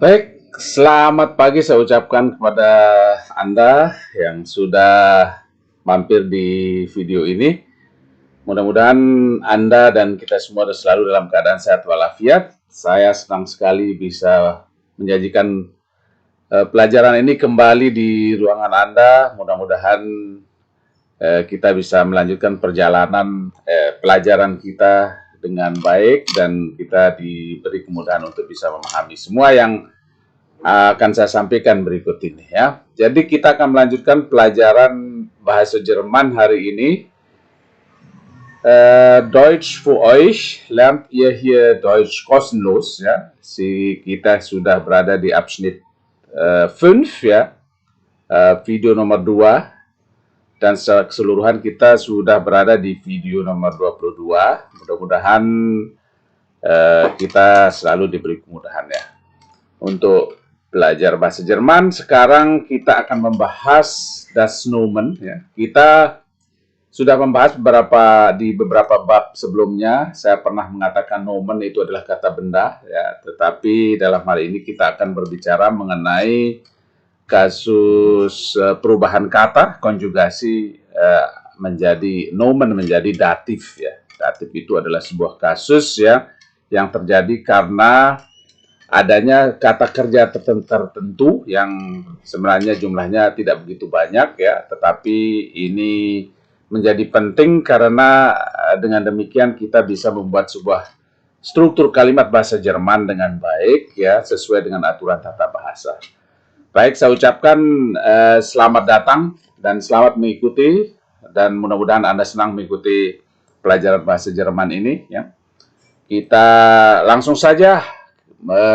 Baik, selamat pagi saya ucapkan kepada Anda yang sudah mampir di video ini. Mudah-mudahan Anda dan kita semua selalu dalam keadaan sehat walafiat. Saya senang sekali bisa menyajikan pelajaran ini kembali di ruangan Anda. Mudah-mudahan kita bisa melanjutkan perjalanan pelajaran kita dengan baik dan kita diberi kemudahan untuk bisa memahami semua yang akan saya sampaikan berikut ini ya. Jadi kita akan melanjutkan pelajaran bahasa Jerman hari ini. Deutsch für euch, lernt ihr hier Deutsch kostenlos ya. Kita sudah berada di Abschnitt 5 ya. Video nomor 2 dan secara keseluruhan kita sudah berada di video nomor 22. Mudah-mudahan kita selalu diberi kemudahan ya untuk belajar bahasa Jerman. Sekarang kita akan membahas das Nomen ya. Kita sudah membahas di beberapa bab sebelumnya. Saya pernah mengatakan nomen itu adalah kata benda ya, tetapi dalam hal ini kita akan berbicara mengenai kasus perubahan kata, konjugasi menjadi nomen menjadi datif ya. Datif itu adalah sebuah kasus ya yang terjadi karena adanya kata kerja tertentu yang sebenarnya jumlahnya tidak begitu banyak ya, tetapi ini menjadi penting karena dengan demikian kita bisa membuat sebuah struktur kalimat bahasa Jerman dengan baik ya, sesuai dengan aturan tata bahasa. Baik, saya ucapkan selamat datang dan selamat mengikuti, dan mudah-mudahan Anda senang mengikuti pelajaran bahasa Jerman ini ya. Kita langsung saja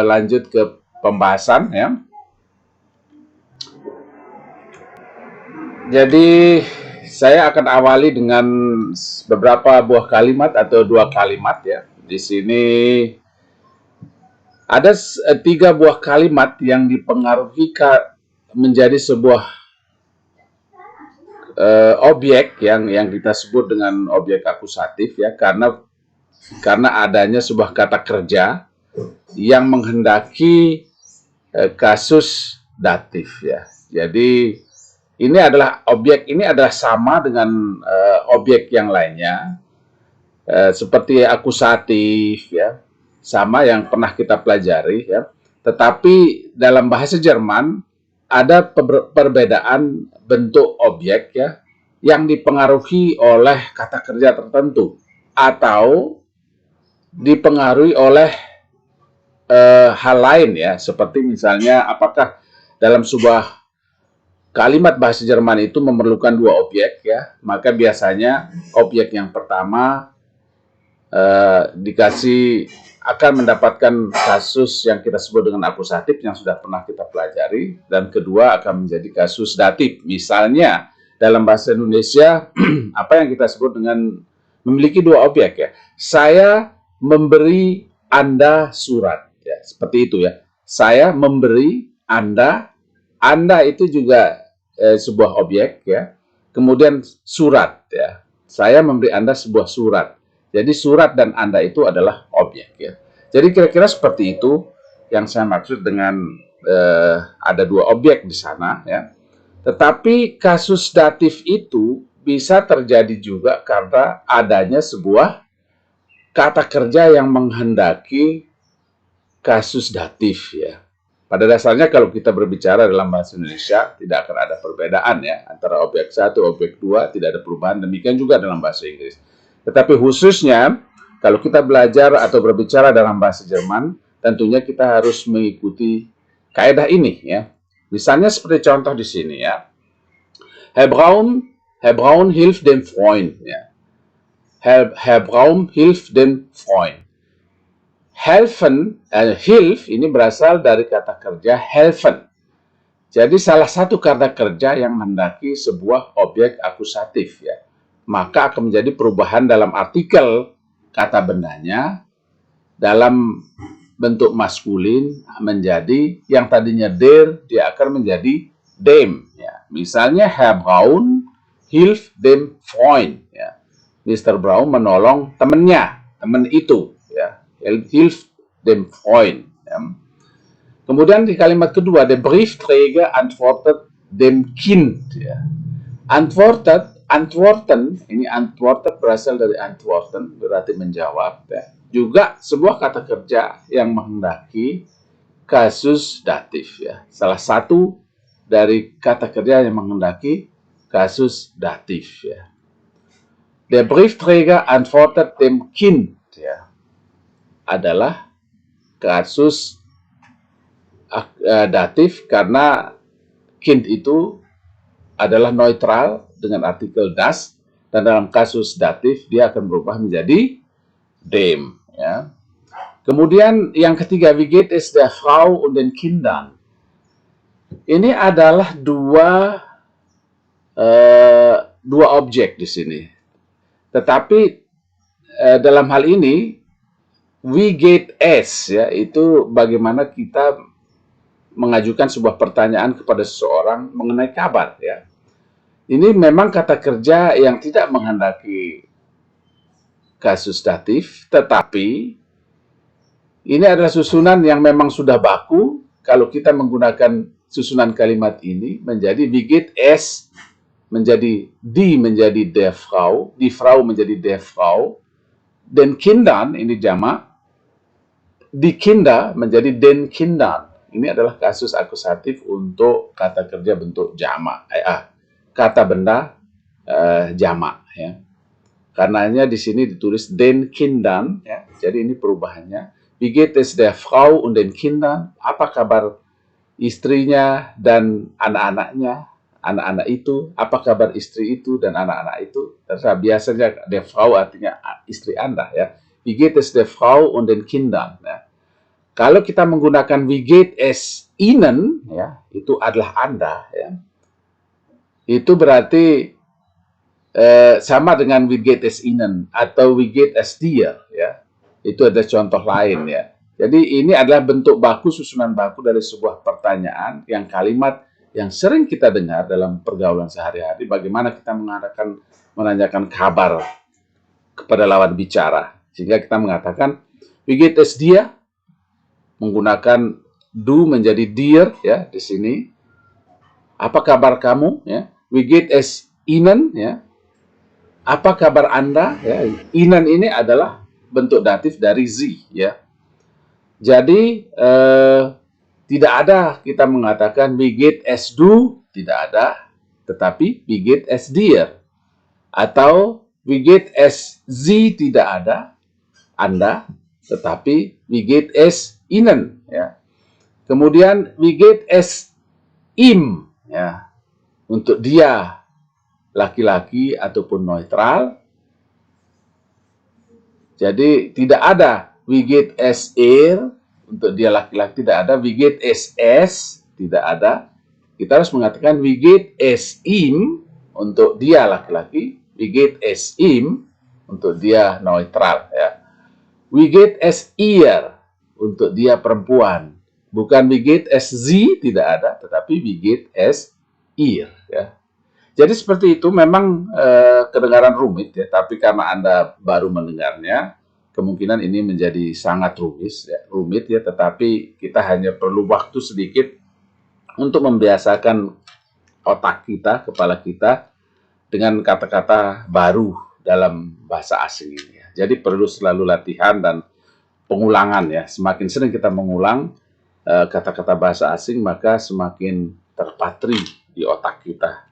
lanjut ke pembahasan ya. Jadi saya akan awali dengan beberapa buah kalimat atau 2 kalimat ya. Di sini ada 3 buah kalimat yang dipengaruhi menjadi sebuah objek yang kita sebut dengan objek akusatif ya, karena adanya sebuah kata kerja yang menghendaki kasus datif ya. Jadi ini adalah sama dengan objek yang lainnya, seperti akusatif ya, sama yang pernah kita pelajari ya. Tetapi dalam bahasa Jerman ada perbedaan bentuk objek ya yang dipengaruhi oleh kata kerja tertentu atau dipengaruhi oleh hal lain ya, seperti misalnya apakah dalam sebuah kalimat bahasa Jerman itu memerlukan 2 objek ya, maka biasanya objek yang pertama akan mendapatkan kasus yang kita sebut dengan akusatif yang sudah pernah kita pelajari, dan kedua akan menjadi kasus datif. Misalnya dalam bahasa Indonesia apa yang kita sebut dengan memiliki 2 objek ya. Saya memberi Anda surat ya, seperti itu ya. Saya memberi Anda itu juga sebuah objek ya. Kemudian surat ya. Saya memberi Anda sebuah surat. Jadi surat dan Anda itu adalah objek ya. Jadi kira-kira seperti itu yang saya maksud dengan ada 2 objek di sana ya. Tetapi kasus datif itu bisa terjadi juga karena adanya sebuah kata kerja yang menghendaki kasus datif ya. Pada dasarnya kalau kita berbicara dalam bahasa Indonesia tidak akan ada perbedaan ya antara objek 1, objek 2, tidak ada perubahan. Demikian juga dalam bahasa Inggris. Tetapi khususnya kalau kita belajar atau berbicara dalam bahasa Jerman, tentunya kita harus mengikuti kaidah ini ya. Misalnya seperti contoh di sini ya. Herr Braun hilft dem Freund ya. Herr Braun hilft dem Freund. Helfen, hilf ini berasal dari kata kerja helfen. Jadi salah satu kata kerja yang menghendaki sebuah objek akusatif ya. Maka akan menjadi perubahan dalam artikel kata bendanya dalam bentuk maskulin menjadi yang tadinya der, dia akan menjadi dem ya. Misalnya Herr Braun hilft dem Freund ya. Mr. Braun menolong temannya, teman itu ya. Hilft dem Freund ya. Kemudian di kalimat kedua, der Briefträger antwortet dem Kind. Ya. Antworten, ini antwortet berasal dari antworten, berarti menjawab. Ya. Juga sebuah kata kerja yang menghendaki kasus datif. Ya. Salah satu dari kata kerja yang menghendaki kasus datif. Ya. Der Briefträger antwortet dem Kind. Ya. Adalah kasus datif karena kind itu adalah neutral dengan artikel das, dan dalam kasus datif dia akan berubah menjadi dem. Ya. Kemudian yang ketiga, wie geht es der Frau und den Kindern? Ini adalah dua objek di sini. Tetapi dalam hal ini, wie geht es, ya, itu bagaimana kita mengajukan sebuah pertanyaan kepada seseorang mengenai kabar. Ya. Ini memang kata kerja yang tidak menghendaki kasus datif, tetapi ini adalah susunan yang memang sudah baku. Kalau kita menggunakan susunan kalimat ini menjadi wie geht es, menjadi die menjadi der Frau, die Frau menjadi der Frau, den Kindern ini jamak, die Kinder menjadi den Kindern. Ini adalah kasus akusatif untuk kata kerja bentuk jamak, kata benda jamak. Ya. Karenanya di sini ditulis den Kindern. Ya. Jadi ini perubahannya. Wie geht es der Frau und den Kindern? Apa kabar istrinya dan anak-anaknya? Anak-anak itu, apa kabar istri itu dan anak-anak itu? Biasanya der Frau artinya istri Anda. Ya. Wie geht es der Frau und den Kindern? Ya. Kalau kita menggunakan wie geht es Ihnen, ya, itu adalah Anda, ya. Itu berarti sama dengan wie geht es Ihnen atau wie geht es dir, ya. Itu ada contoh lain, ya. Jadi ini adalah bentuk baku, susunan baku dari sebuah pertanyaan yang kalimat yang sering kita dengar dalam pergaulan sehari-hari. Bagaimana kita menanyakan kabar kepada lawan bicara, sehingga kita mengatakan wie geht es dir, menggunakan du menjadi dir, ya, di sini. Apa kabar kamu, ya? Wie geht es Ihnen, ya? Apa kabar Anda, ya? Ihnen ini adalah bentuk datif dari sie, ya. Jadi tidak ada kita mengatakan wie geht es du, tidak ada, tetapi wie geht es dir, atau wie geht es sie, tidak ada Anda, tetapi wie geht es Ihnen, ya. Kemudian wie geht es ihm, ya, untuk dia laki-laki ataupun neutral. Jadi tidak ada wie geht es untuk dia laki-laki, tidak ada wie geht es tidak ada. Kita harus mengatakan wie geht es ihm untuk dia laki-laki, wie geht es ihm untuk dia neutral, ya. Wie geht es ihr untuk dia perempuan. Bukan wie geht es sie, tidak ada, tetapi wie geht es ihr. Ya. Jadi seperti itu memang kedengaran rumit, ya, tapi karena Anda baru mendengarnya, kemungkinan ini menjadi sangat rumit, ya, tetapi kita hanya perlu waktu sedikit untuk membiasakan otak kita, kepala kita, dengan kata-kata baru dalam bahasa asing ini. Ya. Jadi perlu selalu latihan dan pengulangan, ya. Semakin sering kita mengulang kata-kata bahasa asing, maka semakin terpatri di otak kita.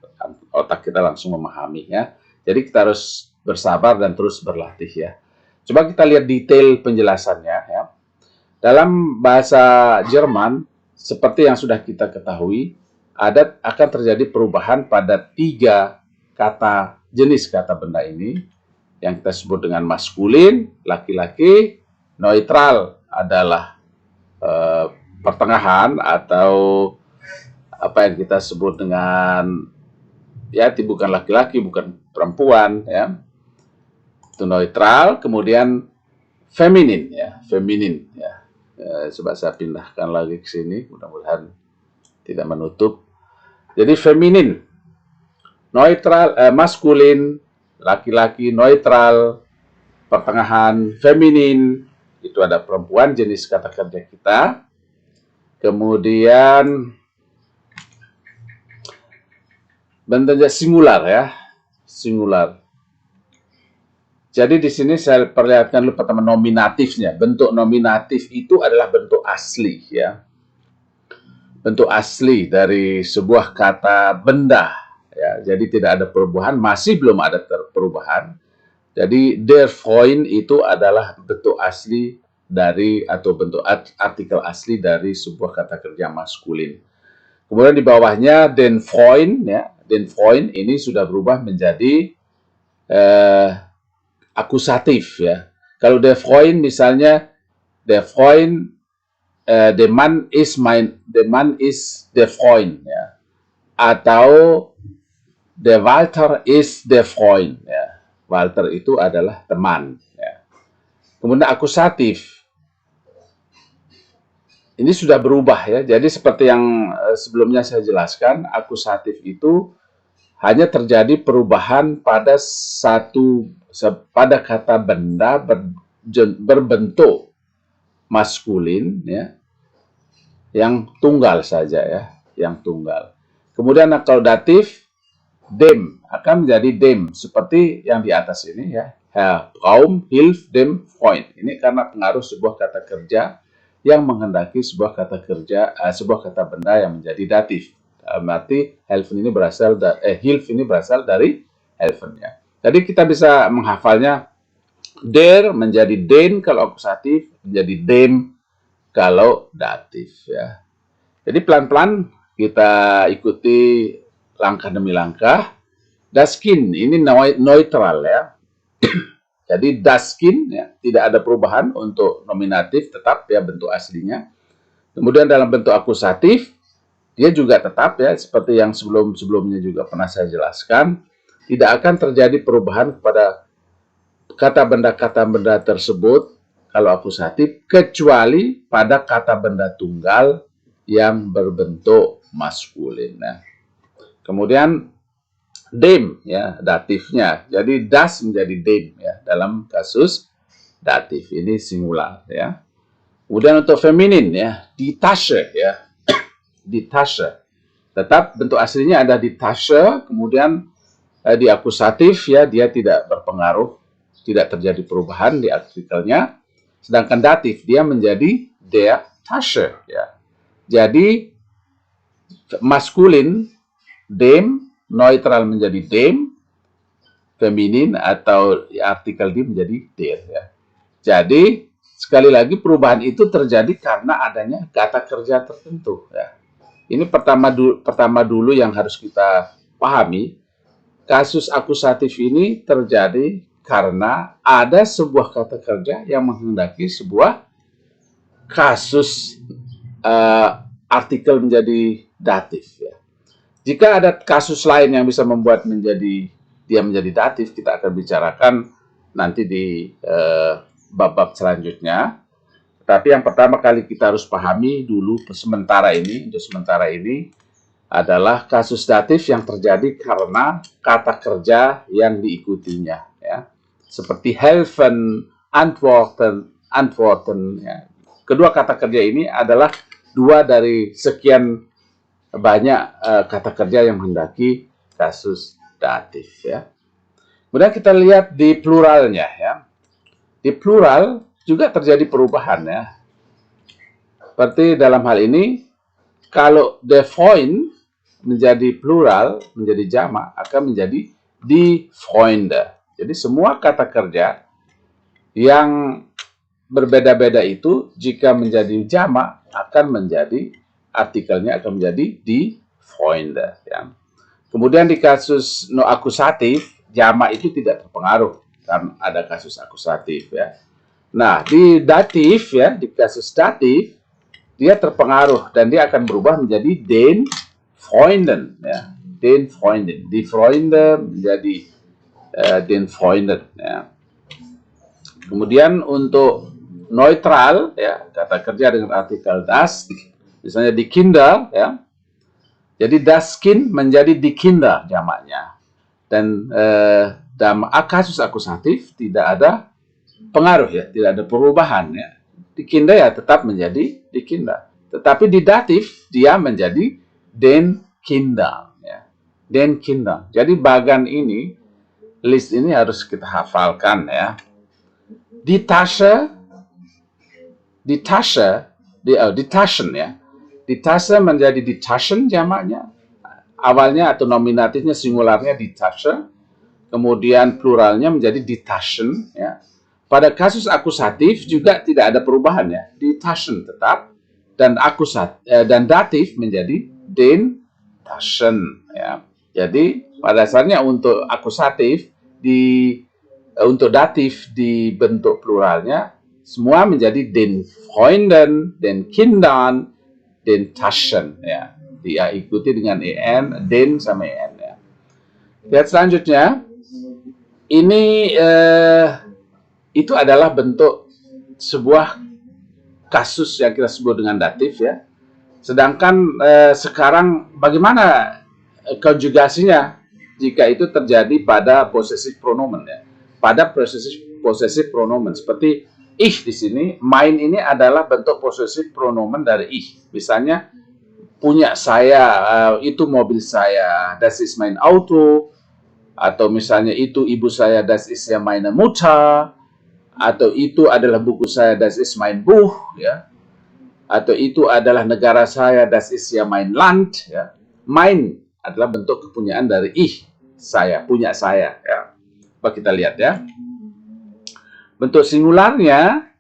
Otak kita langsung memahami, ya. Jadi kita harus bersabar dan terus berlatih, ya. Coba kita lihat detail penjelasannya, ya. Dalam bahasa Jerman, seperti yang sudah kita ketahui, akan terjadi perubahan pada 3 kata jenis kata benda ini, yang kita sebut dengan maskulin, laki-laki, neutral adalah pertengahan atau apa yang kita sebut dengan, ya, bukan laki-laki, bukan perempuan, ya. Itu neutral. Kemudian feminin, ya, feminin, ya. Coba saya pindahkan lagi ke sini, mudah-mudahan tidak menutup. Jadi feminin, neutral, maskulin, laki-laki, neutral, pertengahan, feminin, itu ada perempuan, jenis kata kerja kita. Kemudian bentuknya singular ya, singular. Jadi di sini saya perlihatkan dulu pertama nominatifnya. Bentuk nominatif itu adalah bentuk asli ya. Bentuk asli dari sebuah kata benda ya. Jadi tidak ada perubahan, masih belum ada perubahan. Jadi der Freund itu adalah bentuk asli dari atau bentuk artikel asli dari sebuah kata kerja maskulin. Kemudian di bawahnya den Freund ya. Den Freund ini sudah berubah menjadi akusatif ya. Kalau der Freund misalnya der Freund der Mann ist der Freund ya. Atau der Walter ist der Freund ya. Walter itu adalah teman ya. Kemudian akusatif ini sudah berubah ya. Jadi seperti yang sebelumnya saya jelaskan, akusatif itu hanya terjadi perubahan pada kata benda berbentuk maskulin ya, yang tunggal saja ya, yang tunggal. Kemudian kalau datif dem akan menjadi dem seperti yang di atas ini ya. Herr Braun hilft dem Freund. Ini karena pengaruh sebuah kata kerja yang menghendaki sebuah kata kerja, sebuah kata benda yang menjadi datif. Berarti helfen ini berasal hilf ini berasal dari helfen ya. Jadi kita bisa menghafalnya der menjadi den kalau akusatif, menjadi dem kalau datif ya. Jadi pelan-pelan kita ikuti langkah demi langkah. Das Kind ini neutral ya. Jadi das Kind ya, tidak ada perubahan untuk nominatif, tetap ya bentuk aslinya. Kemudian dalam bentuk akusatif dia juga tetap ya, seperti yang sebelumnya juga pernah saya jelaskan, tidak akan terjadi perubahan kepada kata benda tersebut kalau akusatif, kecuali pada kata benda tunggal yang berbentuk maskulin. Nah, kemudian dem ya, datifnya. Jadi das menjadi dem ya dalam kasus datif ini singular ya. Kemudian untuk feminin ya, die Tasche ya. Die Tasche. Tetap bentuk aslinya ada die Tasche, kemudian di akusatif ya dia tidak berpengaruh, tidak terjadi perubahan di artikelnya. Sedangkan datif dia menjadi der Tasche ya. Jadi maskulin dem, neutral menjadi dem, feminin atau artikel di menjadi der ya. Jadi sekali lagi perubahan itu terjadi karena adanya kata kerja tertentu ya. Ini pertama dulu yang harus kita pahami. Kasus akusatif ini terjadi karena ada sebuah kata kerja yang menghendaki sebuah kasus artikel menjadi datif ya. Jika ada kasus lain yang bisa membuat dia menjadi datif, kita akan bicarakan nanti di bab-bab selanjutnya. Tapi yang pertama kali kita harus pahami dulu untuk sementara ini adalah kasus datif yang terjadi karena kata kerja yang diikutinya ya. Seperti helfen, antworten ya. Kedua kata kerja ini adalah dua dari sekian banyak kata kerja yang menghendaki kasus datif ya. Kemudian kita lihat di pluralnya ya. Di plural juga terjadi perubahan ya. Seperti dalam hal ini, kalau der Freund menjadi plural, menjadi jamak, akan menjadi die Freunde. Jadi semua kata kerja yang berbeda-beda itu, jika menjadi jamak, akan menjadi, artikelnya akan menjadi die Freunde. Ya. Kemudian di kasus no akusatif, jamak itu tidak terpengaruh, karena ada kasus akusatif ya. Nah, di datif ya, di kasus datif dia terpengaruh dan dia akan berubah menjadi den Freunden ya. Den Freunden. Die Freunde menjadi den Freunden ya. Kemudian untuk neutral ya, kata kerja dengan artikel das, misalnya die Kinder ya. Jadi das Kind menjadi die Kinder jamaknya. Dan dalam kasus akusatif tidak ada pengaruh ya, tidak ada perubahan ya. Die Kinder ya tetap menjadi die Kinder. Tetapi di datif dia menjadi den Kinder, ya. Den Kinder. Jadi bagan ini, list ini harus kita hafalkan, ya. Die Tasche, Taschen, ya. Die Tasche menjadi die Taschen jamaknya. Awalnya atau nominatifnya singularnya die Tasche, kemudian pluralnya menjadi die Taschen, ya. Pada kasus akusatif juga tidak ada perubahan, ya. Die Taschen tetap, dan datif menjadi den Taschen, ya. Jadi pada dasarnya untuk akusatif untuk datif di bentuk pluralnya semua menjadi den Freunden, den Kindern, den Taschen, ya. Dia ikuti dengan en, den sama en, ya. Lihat selanjutnya, ini itu adalah bentuk sebuah kasus yang kita sebut dengan datif, ya. Sedangkan sekarang bagaimana konjugasinya jika itu terjadi pada possessive pronomen, ya. Pada possessive pronomen seperti ich di sini, mein ini adalah bentuk possessive pronomen dari ich. Misalnya punya saya, itu mobil saya, das ist mein Auto, atau misalnya itu ibu saya, das ist ja meine Mutter, atau itu adalah buku saya, das ist mein Buch, ya. Atau itu adalah negara saya, das ist ja mein Land, ya. Mein adalah bentuk kepunyaan dari ich, saya, punya saya, ya. Coba kita lihat, ya. Bentuk singularnya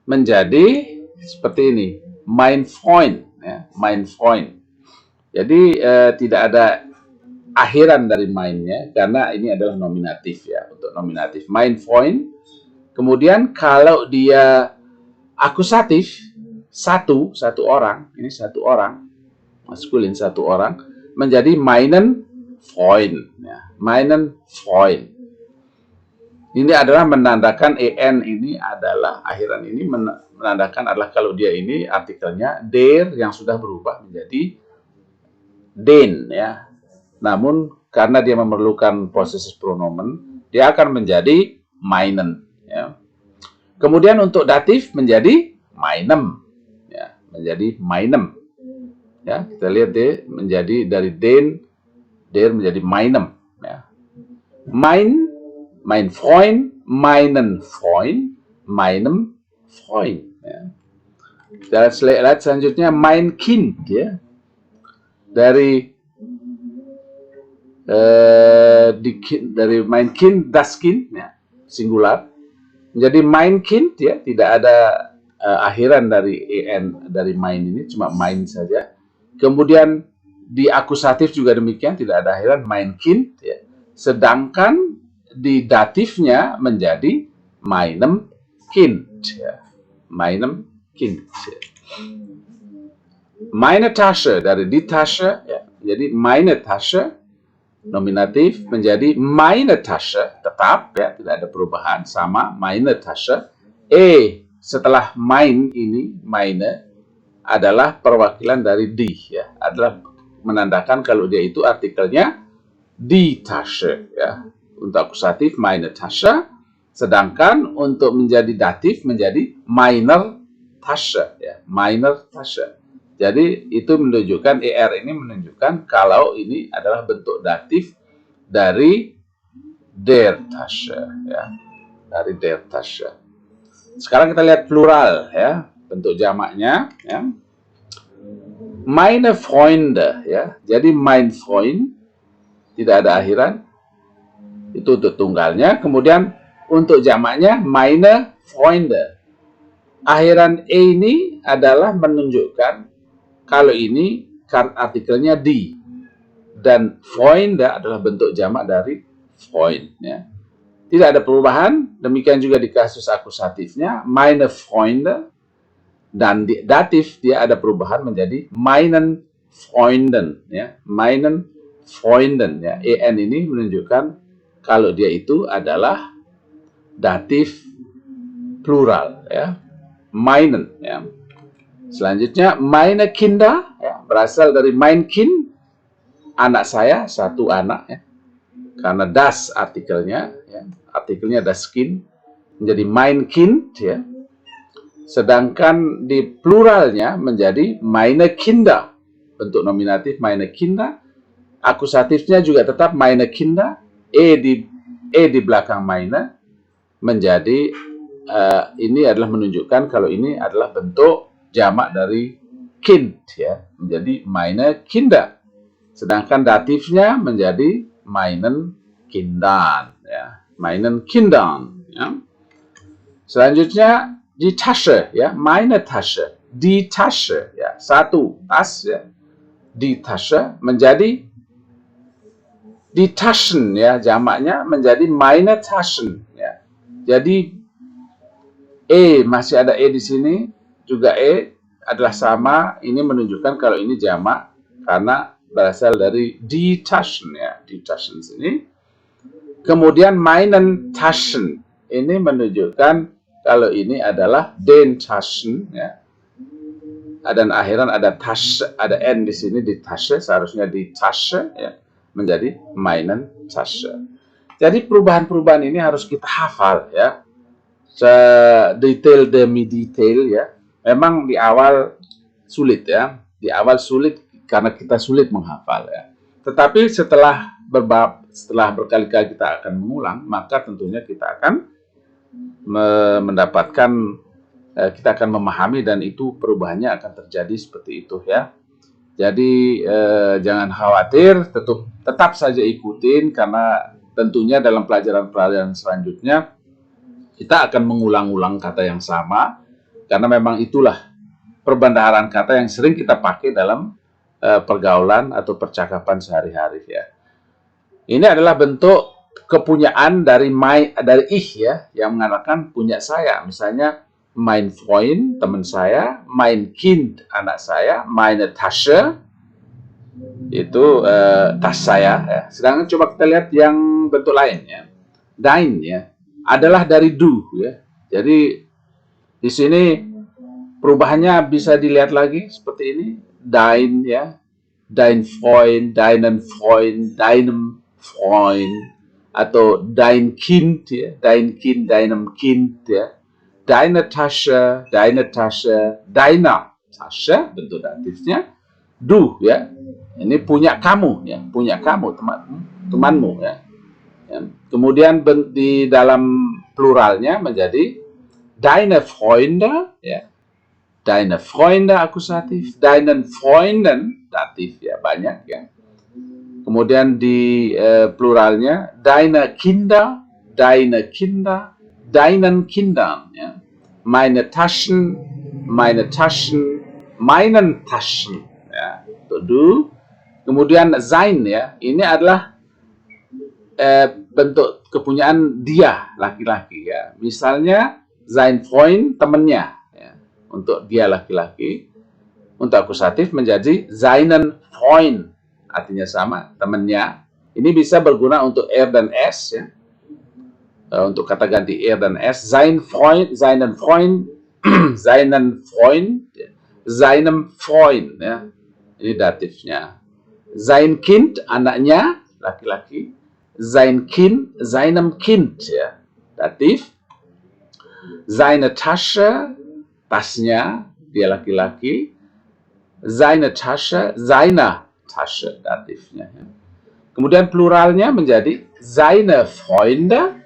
menjadi seperti ini, mein Freund, ya. Mein Freund. Jadi tidak ada akhiran dari mainnya karena ini adalah nominatif, ya. Untuk nominatif, mein Freund. Kemudian kalau dia akusatif, satu orang, ini satu orang, maskulin satu orang, menjadi meinen Freund, ya. Meinen Freund. Ini adalah menandakan en ini adalah, akhiran ini menandakan adalah kalau dia ini artikelnya der yang sudah berubah menjadi den, ya. Namun karena dia memerlukan possessive pronomen, dia akan menjadi meinen, ya. Kemudian untuk datif menjadi meinem, ya, menjadi meinem, ya. Kita lihat deh, menjadi dari den, der menjadi meinem, ya. Mein Freund, meinen Freund, meinem Freund, ya. Dan lihat selanjutnya mein Kind, ya. Dari mein Kind, das Kind, ya, singular, menjadi mein Kind, ya, tidak ada akhiran dari en dari mein ini, cuma mein saja. Kemudian di akusatif juga demikian, tidak ada akhiran mein Kind, ya. Sedangkan di datifnya menjadi meinem Kind, ya. Meinem Kind, ya. Meine Tasche dari die Tasche, ya. Jadi meine Tasche nominatif menjadi meine Tasche, tetap, ya, tidak ada perubahan, sama meine Tasche. Setelah mein ini, meine adalah perwakilan dari die, ya, adalah menandakan kalau dia itu artikelnya die Tasche, ya. Untuk akusatif meine Tasche, sedangkan untuk menjadi datif menjadi meiner Tasche, ya, meiner Tasche. Jadi itu menunjukkan ini menunjukkan kalau ini adalah bentuk datif dari der Tasche, ya, dari der Tasche. Sekarang kita lihat plural, ya, bentuk jamaknya, ya. Meine Freunde, ya. Jadi mein Freund tidak ada akhiran, itu untuk tunggalnya. Kemudian untuk jamaknya meine Freunde, akhiran ini adalah menunjukkan kalau ini artikelnya die, dan Freunde adalah bentuk jamak dari Freund, ya. Tidak ada perubahan. Demikian juga di kasus akusatifnya meine Freunde, dan di datif dia ada perubahan menjadi meinen Freunden, ya. Meinen Freunden, ya. En ini menunjukkan kalau dia itu adalah datif plural, ya. Meinen, ya. Selanjutnya meine Kinder, ya, berasal dari mein Kind, anak saya, satu anak, ya. Karena das artikelnya, ya, artikelnya das Kind menjadi mein Kind, ya. Sedangkan di pluralnya menjadi meine Kinder. Bentuk nominatif meine Kinder. Akusatifnya juga tetap meine Kinder. E di belakang meine menjadi ini adalah menunjukkan kalau ini adalah bentuk jamak dari Kind, ya, menjadi meine Kinder. Sedangkan datifnya menjadi meinen Kindern, ya, meinen Kindern, ya. Selanjutnya die Tasche, ya, meine Tasche, die Tasche, ya, satu tas, ya, die Tasche menjadi die Taschen, ya, jamaknya menjadi meine Taschen, ya. Jadi masih ada di sini, juga adalah sama. Ini menunjukkan kalau ini jamak karena berasal dari die Taschen, ya, die Taschen sini. Kemudian meinen Taschen ini menunjukkan kalau ini adalah den Taschen, ya. Dan akhiran ada Tasche, ada n di sini di Tasche, seharusnya di Tasche, ya, menjadi meinen Tasche. Jadi perubahan-perubahan ini harus kita hafal, ya. Detail demi detail, ya. Memang di awal sulit, ya. Di awal sulit karena kita sulit menghafal, ya. Tetapi setelah berkali-kali kita akan mengulang, maka tentunya kita akan mendapatkan, kita akan memahami, dan itu perubahannya akan terjadi seperti itu, ya. Jadi jangan khawatir, tetap saja ikutin, karena tentunya dalam pelajaran-pelajaran selanjutnya kita akan mengulang-ulang kata yang sama, karena memang itulah perbendaharaan kata yang sering kita pakai dalam pergaulan atau percakapan sehari-hari, ya. Ini adalah bentuk kepunyaan dari ich, ya, yang mengatakan punya saya. Misalnya mein Freund, teman saya, mein Kind, anak saya, meine Tasche, itu tas saya, ya. Sedangkan coba kita lihat yang bentuk lain, ya. Dein, ya, adalah dari du, ya. Jadi di sini perubahannya bisa dilihat lagi seperti ini. Dein, ya, dein Freund, deinen Freund, deinem Freund, atau dein Kind, ya, dein Kind, deinem Kind, ya. Deine Tasche, deiner Tasche, bentuk datifnya. Du, ya, ini punya kamu, ya, punya kamu, temanmu, ya. Kemudian di dalam pluralnya menjadi deine Freunde, ya, deine Freunde akusatif, deinen Freunden datif, ya, banyak, ya. Kemudian di pluralnya deine Kinder, deinen Kindern, ya. Meine Taschen, meinen Taschen, ya. Du. Kemudian sein, ya, ini adalah bentuk kepunyaan dia, laki-laki, ya. Misalnya sein Freund, temannya, ya. Untuk dia laki-laki. Untuk akusatif menjadi seinen Freund, artinya sama, temannya. Ini bisa berguna untuk dan s, ya. Untuk kata ganti dan s, sein Freund, seinen Freund, seinen Freund, ya. Seinem Freund, ya. Ini datifnya. Sein Kind, anaknya, laki-laki. Sein Kind, seinem Kind, ya, datif. Seine Tasche, tasnya, dia laki-laki. Seine Tasche, seiner Tasche, datifnya, ya. Kemudian pluralnya menjadi seine Freunde,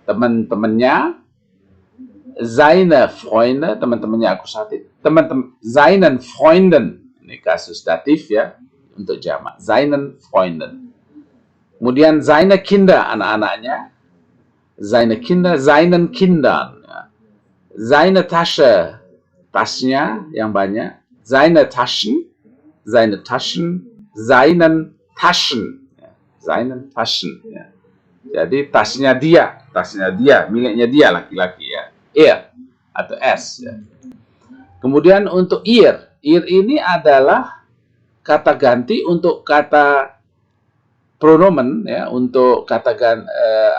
teman-temannya. Seine Freunde, teman-temannya akusatif. Seinen Freunden, ini kasus datif, ya, untuk jamak. Seinen Freunden. Kemudian seine Kinder, anak-anaknya. Seine Kinder, seinen Kindern, ya. Seine Tasche, tasnya yang banyak. Seine Taschen, seinen Taschen, ya. Seinen Taschen, ya. Jadi tasnya dia, miliknya dia, laki-laki, ya. Atau s, ya. Kemudian untuk ihr ini adalah kata ganti untuk kata pronomen, ya. Untuk kata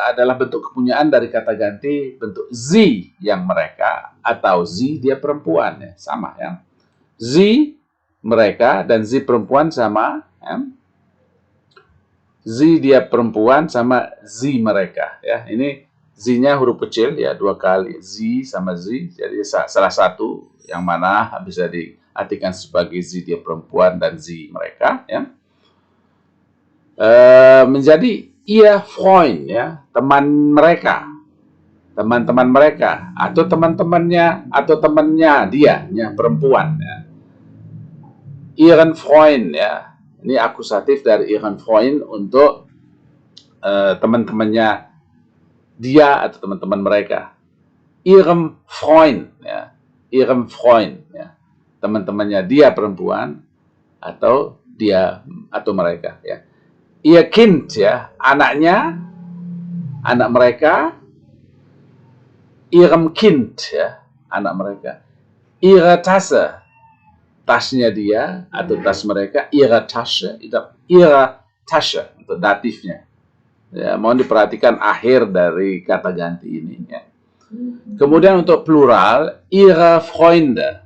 adalah bentuk kepunyaan dari kata ganti bentuk sie, yang mereka, atau sie, dia perempuan, ya. Sama, ya. Sie, mereka, dan sie perempuan sama, ya. Sie, dia perempuan, sama sie, mereka, ya. Ini Z-nya huruf kecil ya, 2 kali Z sama Z. Jadi salah satu yang mana bisa diartikan sebagai Z dia perempuan dan Z mereka ya. Menjadi ihr Freund ya, teman mereka, teman-teman mereka, atau teman-temannya, atau temannya dia ya, perempuan ya. Ihren Freund ya, ini akusatif dari ihren Freund untuk teman-temannya dia atau teman-teman mereka. Ihrem Freund ya, ihrem Freund ya, teman-temannya dia perempuan atau dia atau mereka ya. Ihr Kind ya, anaknya, anak mereka. Ihrem Kind ya, anak mereka. Ihre Tasse, tasnya dia atau tas mereka. Ihre Tasche, ihre Tasche untuk datifnya. Ya, mohon diperhatikan akhir dari kata ganti ini ya. Kemudian untuk plural, ihre Freunde,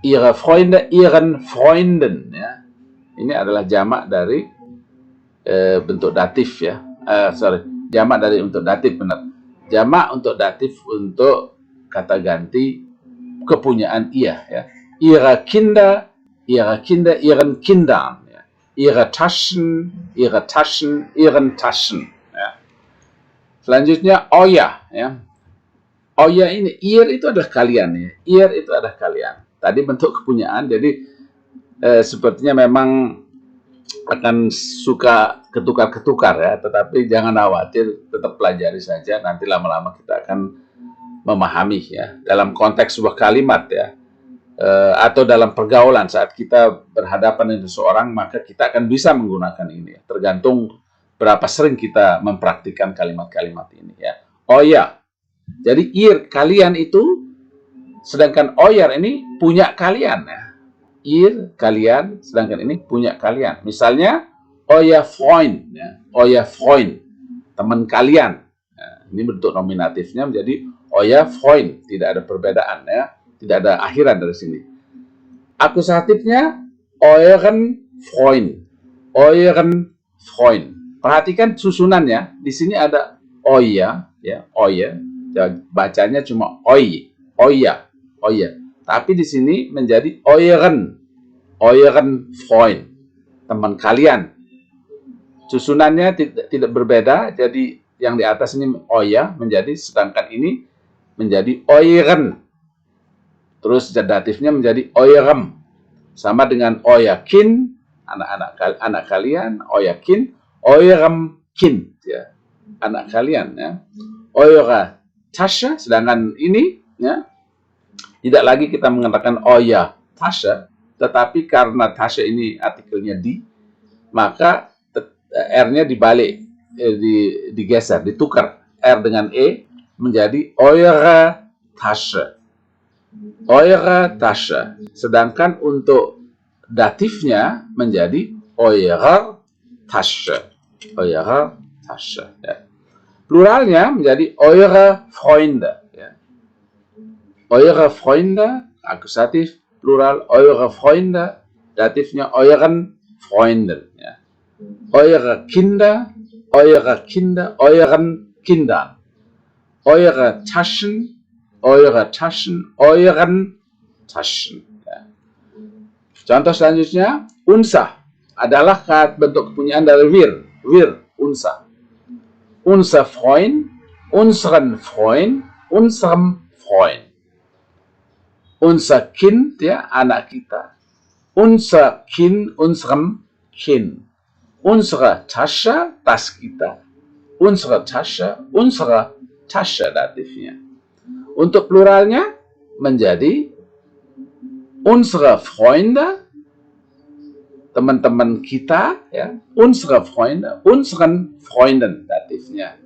ihren Freunden ya. Ini adalah jamak dari bentuk datif ya. Jamak dari untuk datif, benar. Jamak untuk datif untuk kata ganti kepunyaan ia ya. Ihre Kinder, ihren Kindern. Ihre Taschen, ihren Taschen. Ya. Selanjutnya euer ya. Euer ini, ihr itu adalah kalian ya. Ihr itu adalah kalian. Tadi bentuk kepunyaan, jadi sepertinya memang akan suka ketukar-ketukar ya. Tetapi jangan khawatir, tetap pelajari saja. Nanti lama-lama kita akan memahami ya. Dalam konteks sebuah kalimat ya. Atau dalam pergaulan saat kita berhadapan dengan seseorang, maka kita akan bisa menggunakan ini. Tergantung berapa sering kita mempraktikkan kalimat-kalimat ini ya. Euer. Jadi ihr kalian itu, sedangkan euer ini punya kalian ya. Ihr kalian, sedangkan ini punya kalian. Misalnya euer Freund ya. Euer Freund, teman kalian. Nah, ini bentuk nominatifnya menjadi euer Freund, tidak ada perbedaan ya. Tidak ada akhiran dari sini. Akusatifnya euren Freund. Euren Freund. Perhatikan susunannya. Di sini ada euer, ya, euer. Ya, bacanya cuma oi, euer, euer. Tapi di sini menjadi euren Freund. Teman kalian. Susunannya tidak berbeda. Jadi yang di atas ini euer menjadi, sedangkan ini menjadi euren. Terus datifnya menjadi eurem. Sama dengan euer Kind, anak kalian, euer Kind, eurem Kind ya. Anak kalian ya. Eure Tasche, sedangkan ini ya, tidak lagi kita mengatakan euer Tasche, tetapi karena Tasche ini artikelnya di, maka R-nya dibalik, digeser, ditukar R dengan E menjadi eure Tasche. Eure Tasche. Sedangkan untuk datifnya menjadi eure Tasche. Eure Tasche. Ya. Pluralnya menjadi eure Freunde. Ya. Eure Freunde, akusatif, plural, eure Freunde, datifnya euren Freunden. Ya. Eure Kinder, euren Kindern. Eure Taschen, euren Taschen. Ya. Contoh selanjutnya, unser adalah bentuk kepunyaan dari wir, unser. Unser Freund, unseren Freund, unserem Freund. Unser Kind, ya, anak kita. Unser Kind, unserem Kind. Unsere Tasche, tas kita. Unsere Tasche, unsere Tasche datifnya. Untuk pluralnya menjadi unsere Freunde, teman-teman kita, ya. Unsere Freunde, unseren Freunden datifnya.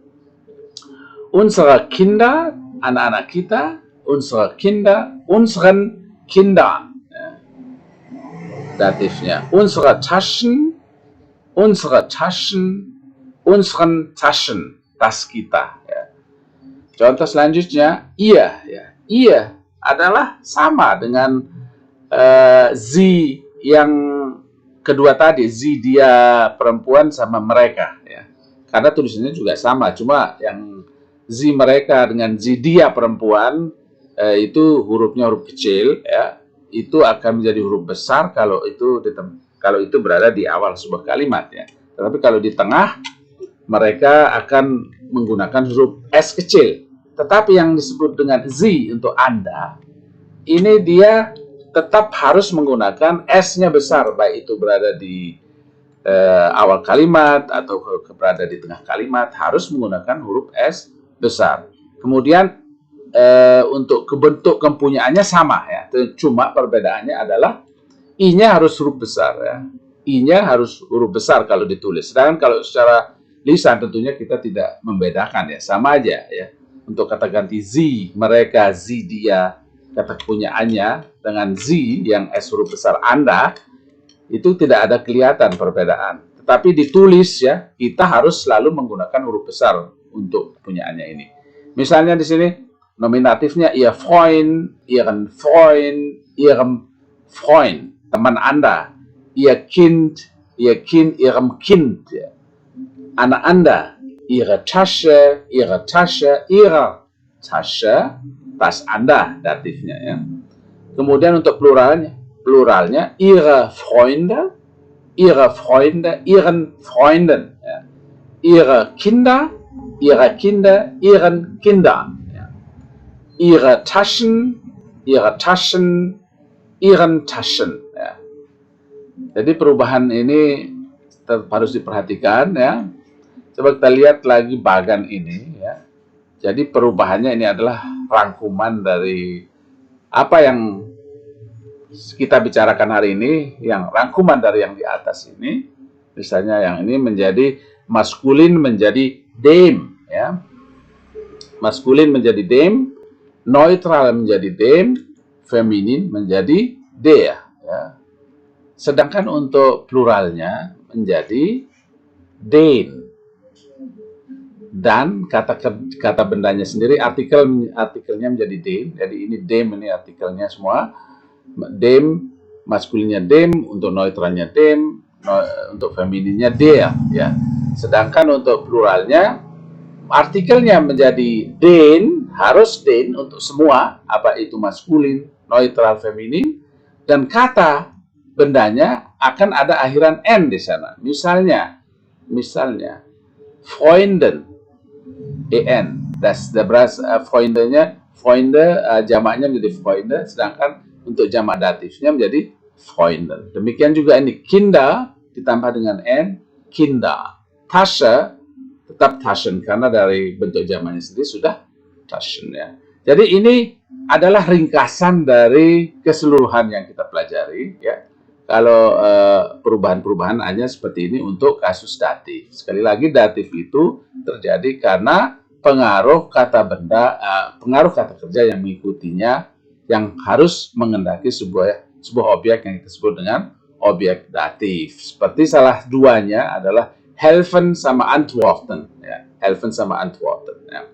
Unsere Kinder, anak-anak kita, unsere Kinder, unseren Kindern, ya. Datifnya. Unsere Taschen, unseren Taschen, tas kita. Ya. Contoh selanjutnya, ia. Ya. Ia adalah sama dengan Z yang kedua tadi, Z dia perempuan sama mereka. Ya. Karena tulisannya juga sama, cuma yang Z mereka dengan Z dia perempuan, itu hurufnya huruf kecil, ya, itu akan menjadi huruf besar kalau itu berada di awal sebuah kalimat, ya. Tetapi kalau di tengah, mereka akan menggunakan huruf S kecil. Tetapi yang disebut dengan Z untuk Anda, ini dia tetap harus menggunakan S-nya besar, baik itu berada di awal kalimat atau berada di tengah kalimat, harus menggunakan huruf S besar. Kemudian untuk bentuk kepunyaannya sama, ya, cuma perbedaannya adalah I-nya harus huruf besar, ya. I-nya harus huruf besar kalau ditulis. Sedangkan kalau secara lisan tentunya kita tidak membedakan, ya, sama aja, ya. Untuk kata ganti Z mereka, Z dia, kata kepunyaannya dengan Z yang S huruf besar Anda, itu tidak ada kelihatan perbedaan. Tetapi ditulis, ya, kita harus selalu menggunakan huruf besar untuk kepunyaannya ini. Misalnya di sini nominatifnya ihr Freund, ihren Freund, ihrem Freund, teman Anda, ihr Kind, ihrem Kind, ya. Anak Anda, ihre Tasche, ihrer Tasche, tas Anda datifnya, ya. Kemudian untuk pluralnya ihre Freunde, ihren Freunden, ya. Ihre Kinder, ihren Kindern, ya. Ihre Taschen, ihren Taschen, ya. Jadi perubahan ini harus diperhatikan, ya. Coba kita lihat lagi bagan ini, ya. Jadi perubahannya ini adalah rangkuman dari apa yang kita bicarakan hari ini, yang rangkuman dari yang di atas ini. Misalnya yang ini menjadi maskulin menjadi dem, ya. Maskulin menjadi dem, neutral menjadi dem, feminin menjadi der, ya. Sedangkan untuk pluralnya menjadi den. Dan kata bendanya sendiri, artikelnya menjadi dem. Jadi ini dem, ini artikelnya semua. Dem, maskulinnya dem, untuk neutralnya dem, untuk femininnya der, ya. Sedangkan untuk pluralnya, artikelnya menjadi den, harus den untuk semua, apa itu maskulin, neutral, feminin, dan kata bendanya akan ada akhiran n di sana. Misalnya, Freunden, en, Freunde, jamaknya menjadi Freunde, sedangkan untuk jamak datifnya menjadi Freunden. Demikian juga ini Kinder ditambah dengan n, Kinder. Tasche tetap Taschen karena dari bentuk jamaknya sendiri sudah Taschen, ya. Jadi ini adalah ringkasan dari keseluruhan yang kita pelajari, ya. Kalau perubahan-perubahan hanya seperti ini untuk kasus datif. Sekali lagi, datif itu terjadi karena pengaruh kata benda, pengaruh kata kerja yang mengikutinya, yang harus mengendaki sebuah objek yang kita sebut dengan objek datif. Seperti salah duanya adalah helfen sama antworten, ya. Helfen sama antworten, ya.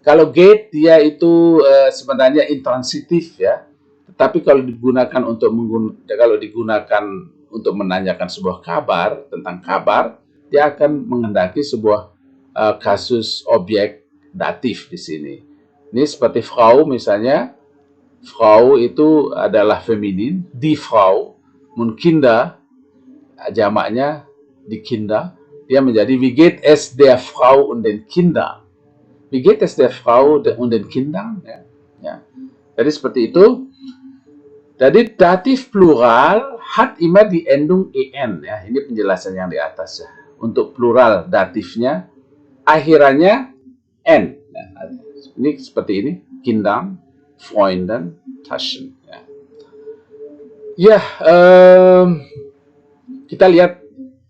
Kalau geht dia itu sebenarnya intransitif, ya. Tetapi kalau digunakan untuk menanyakan sebuah kabar, tentang kabar, dia akan mengendaki sebuah kasus objek datif di sini. Ini seperti Frau misalnya. Frau itu adalah feminin, die Frau, und Kinder, jamaknya die Kinder, dia menjadi wie geht es der Frau und den Kindern. Wie geht es der Frau und den Kindern? Ya. Ya. Jadi seperti itu. Jadi datif plural hat immer die Endung en, ya. Ini penjelasan yang di atas, ya. Untuk plural datifnya akhirannya n. Nah, ini seperti ini, Kindern, Freunden, Taschen, ya. Ya, kita lihat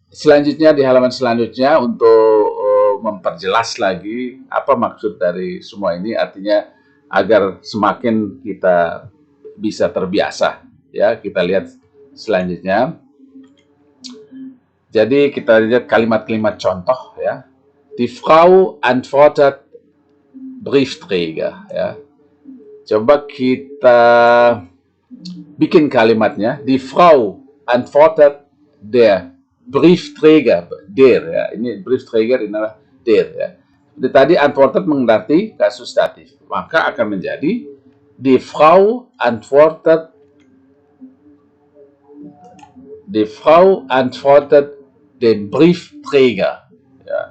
selanjutnya di halaman selanjutnya untuk memperjelas lagi apa maksud dari semua ini. Artinya agar semakin kita bisa terbiasa, ya. Kita lihat selanjutnya. Jadi kita lihat kalimat-kalimat contoh, ya. Die Frau antwortet Briefträger, ya. Coba kita bikin kalimatnya. Die Frau antwortet der Briefträger, der, ya. Ini Briefträger, ini adalah der, ya. Tadi antwortet mengendaki kasus datif, maka akan menjadi die Frau antwortet dem Briefträger. Ya.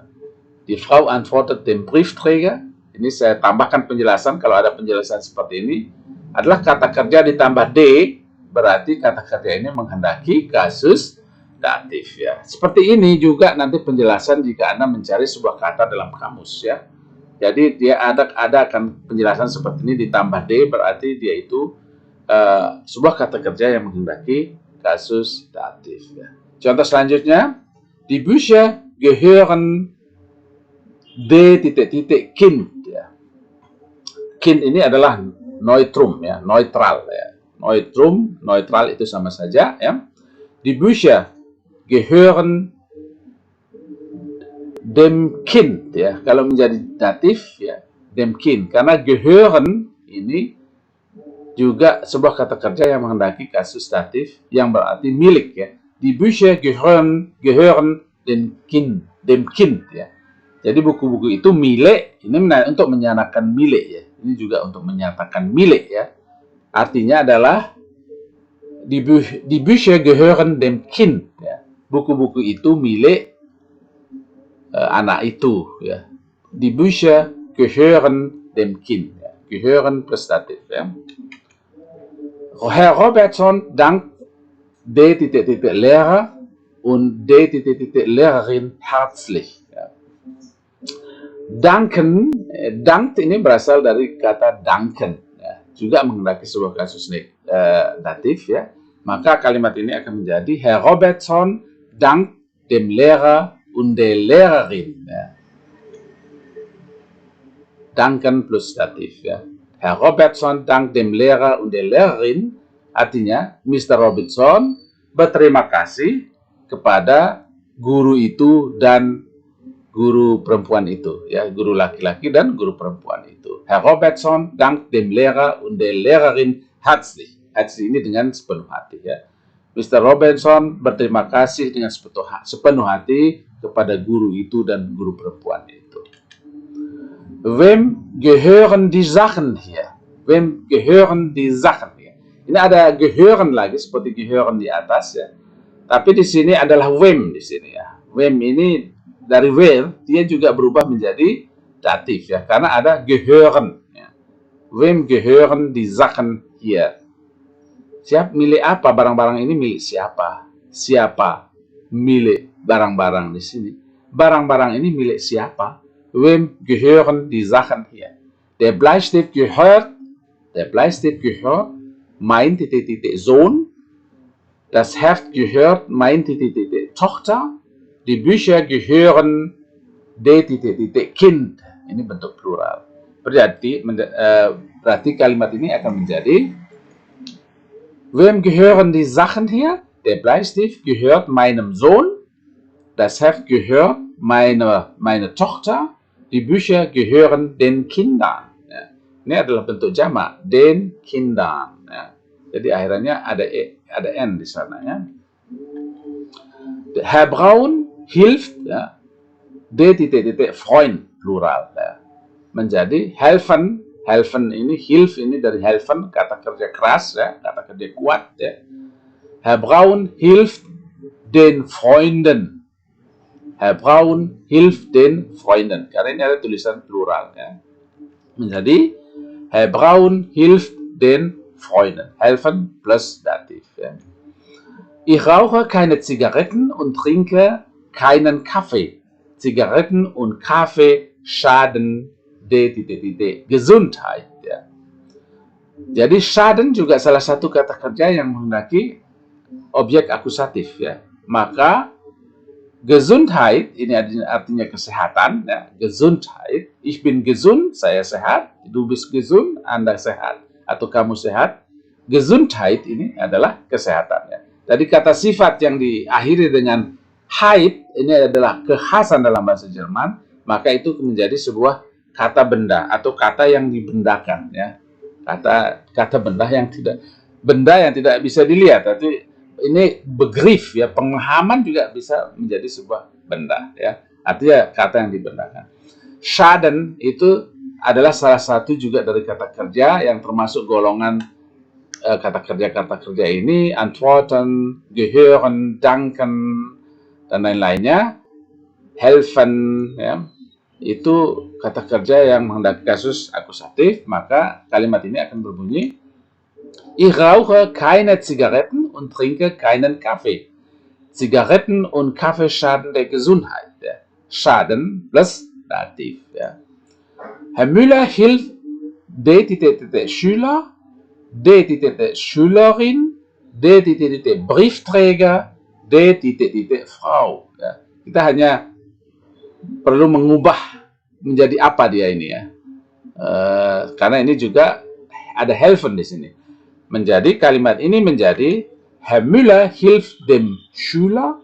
Die Frau antwortet dem Briefträger. Ini saya tambahkan penjelasan, kalau ada penjelasan seperti ini, adalah kata kerja ditambah D, berarti kata kerja ini menghendaki kasus datif. Ya. Seperti ini juga nanti penjelasan jika Anda mencari sebuah kata dalam kamus. Ya. Jadi dia ada akan penjelasan seperti ini ditambah D, berarti dia itu sebuah kata kerja yang menghendaki kasus datif. Ya. Contoh selanjutnya, die Bücher gehören Kind. Ya. Kind ini adalah neutrum, ya, neutral. Ya. Neutral itu sama saja. Ya. Die Bücher gehören dem Kind. Ya. Kalau menjadi datif, ya, dem Kind. Karena gehören ini juga sebuah kata kerja yang menghendaki kasus datif yang berarti milik. Ya. Die Bücher gehören dem Kind. Ya. Jadi buku-buku itu milik, ini untuk menyatakan milik ya. Ini juga untuk menyatakan milik ya. Artinya adalah die Bücher gehören dem Kind ya. Buku-buku itu milik anak itu ya. Die Bücher gehören dem Kind ya. Gehören plus datif ya. Herr Robertson dankt Lehrer und Lehrerin herzlich. Ya. Danken, dankt ini berasal dari kata danken, ya, juga menghendaki sebuah kasus datif, ya. Maka kalimat ini akan menjadi Herr Robertson dankt dem Lehrer und der Lehrerin. Ya. Danken plus datif, ya. Herr Robertson dankt dem Lehrer und der Lehrerin, artinya Mr. Robinson berterima kasih kepada guru itu dan guru perempuan itu, ya, guru laki-laki dan guru perempuan itu. Herr Robertson dankt dem Lehrer und der Lehrerin herzlich. Herzlich ini dengan sepenuh hati, ya. Mr. Robinson berterima kasih dengan sepenuh hati kepada guru itu dan guru perempuan itu. Wem gehören die Sachen hier? Wem gehören die Sachen hier? Ini ada gehören lagi seperti gehören di atas, ya. Tapi di sini adalah wem di sini, ya. Wem ini dari where dia juga berubah menjadi datif ya, karena ada gehören ya. Wem gehören die Sachen hier? Milik apa barang-barang ini, milik siapa? Siapa milik barang-barang di sini? Barang-barang ini milik siapa? Wem gehören die Sachen hier? Der Bleistift gehört mein Sohn. Das Heft gehört mein Tochter. Die Bücher gehören Kind. Ini bentuk plural. Berarti kalimat ini akan menjadi Wem gehören die Sachen hier? Der Bleistift gehört meinem Sohn. Das Heft gehört meine Tochter. Die Bücher gehören den Kindern. Ya. Ini adalah bentuk jamak, den Kindern. Ya. Jadi akhirnya ada n di sana ya. Herr Braun hilft ya, Freund plural ya. Menjadi helfen ini, hilf ini dari helfen, kata kerja keras ya, kata kerja kuat ya. Herr Braun hilft den Freunden. Herr Braun hilft den Freunden, karena ini ada tulisan plural ya. Menjadi Herr Braun hilft den Freunden, helfen plus datif ya. Ich rauche keine Zigaretten und trinke keinen Kaffee. Zigaretten und Kaffee schaden Gesundheit. Ya. Jadi schaden juga salah satu kata kerja yang menghendaki objek akusatif. Ya. Maka Gesundheit ini artinya kesehatan. Ya. Gesundheit, ich bin gesund, saya sehat. Du bist gesund, Anda sehat. Atau kamu sehat. Gesundheit ini adalah kesehatan. Ya. Jadi kata sifat yang diakhiri dengan Heit ini adalah kekhasan dalam bahasa Jerman, maka itu menjadi sebuah kata benda atau kata yang dibendakan ya. Kata benda yang tidak bisa dilihat, tapi ini begriff ya, pemahaman juga bisa menjadi sebuah benda ya. Artinya kata yang dibendakan. Schaden itu adalah salah satu juga dari kata kerja yang termasuk golongan kata kerja ini, antworten, gehören, danken, dan lain-lainnya, helfen, ya, itu kata kerja yang menghendaki kasus akusatif, maka kalimat ini akan berbunyi, ich rauche keine Zigaretten und trinke keinen Kaffee. Zigaretten und Kaffee schaden der Gesundheit. Ja. Schaden plus Dativ. Ja. Herr Müller hilft Schüler, Schülerin, Briefträger, Frau. Ya. Kita hanya perlu mengubah menjadi apa dia ini ya. Karena ini juga ada helfen di sini. Menjadi kalimat ini menjadi Herr Müller hilft dem Schüler,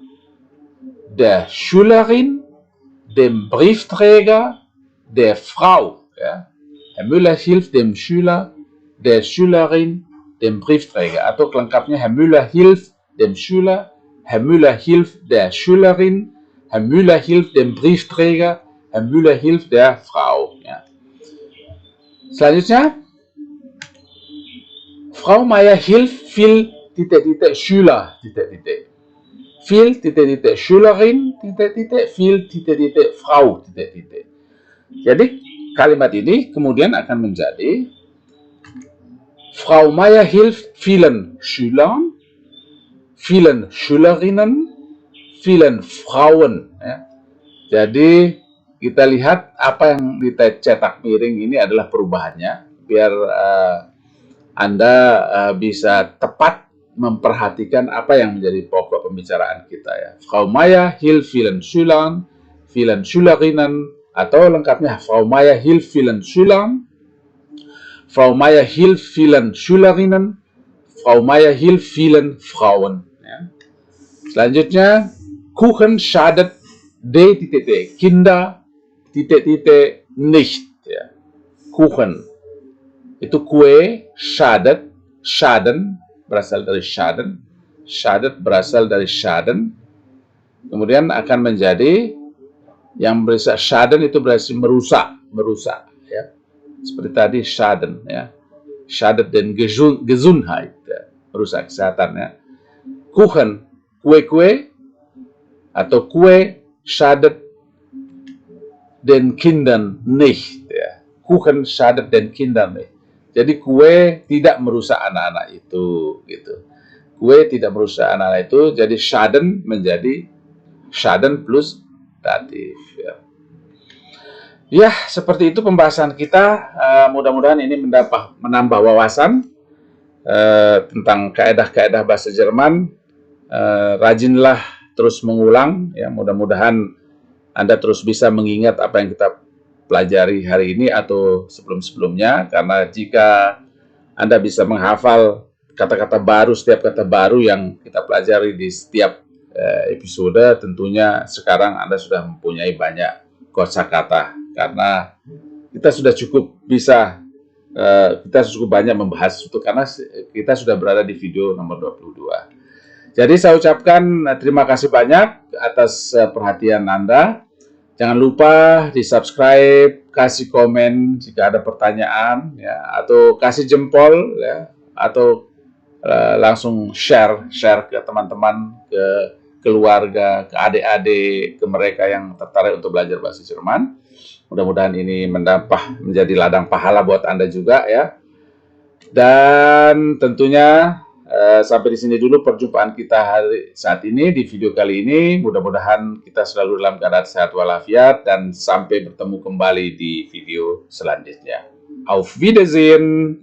der Schülerin, dem Briefträger, der Frau. Ja. Herr Müller hilft dem Schüler, der Schülerin, dem Briefträger. Atau lengkapnya Herr Müller hilft dem Schüler, Herr Müller hilft der Schülerin, Herr Müller hilft dem Briefträger, Herr Müller hilft der Frau. Ya. Selanjutnya, Frau Meier hilft viel Schüler, viel Schülerin, viel Frau. Jadi kalimat ini kemudian akan menjadi Frau Meier hilft vielen Schülern, vielen Schülerinnen, vielen Frauen. Ya. Jadi kita lihat apa yang dicetak miring ini adalah perubahannya, biar Anda bisa tepat memperhatikan apa yang menjadi pokok pembicaraan kita ya. Frau Meier hilft vielen Schülern, vielen Schülerinnen, atau lengkapnya Frau Meier hilft vielen Schülern, Frau Meier hilft vielen Schülerinnen, Frau Meier hilft vielen Frauen. Ya. Selanjutnya, Kuchen schadet Kinder nicht. Ya. Kuchen itu kue, schaden berasal dari schadet berasal dari schaden, kemudian akan menjadi yang berasal schaden itu berarti merusak, ya. Seperti tadi schaden, ya, schadet den Gesundheit, ya. Merusak kesehatan, ya. Kuchen, kue atau kue schadet den Kindern nicht, ya. Kuchen schadet den Kindern nicht. Jadi kue tidak merusak anak-anak itu, gitu. Kue tidak merusak anak-anak itu, jadi schaden menjadi schaden plus datif. Ya. Ya, seperti itu pembahasan kita. Mudah-mudahan ini menambah wawasan tentang kaedah-kaedah bahasa Jerman. Rajinlah terus mengulang. Ya, mudah-mudahan Anda terus bisa mengingat apa yang kita pelajari hari ini atau sebelum-sebelumnya, karena jika Anda bisa menghafal kata-kata baru, setiap kata baru yang kita pelajari di setiap episode, tentunya sekarang Anda sudah mempunyai banyak kosakata, karena kita sudah cukup bisa, kita cukup banyak membahas itu, karena kita sudah berada di video nomor 22. Jadi saya ucapkan terima kasih banyak atas perhatian Anda. Jangan lupa di-subscribe, kasih komen jika ada pertanyaan, ya, atau kasih jempol, ya, atau langsung share ke teman-teman, ke keluarga, ke adik-adik, ke mereka yang tertarik untuk belajar bahasa Jerman. Mudah-mudahan ini menjadi ladang pahala buat Anda juga, ya. Dan tentunya sampai di sini dulu perjumpaan kita saat ini di video kali ini. Mudah-mudahan kita selalu dalam keadaan sehat walafiat dan sampai bertemu kembali di video selanjutnya. Auf Wiedersehen.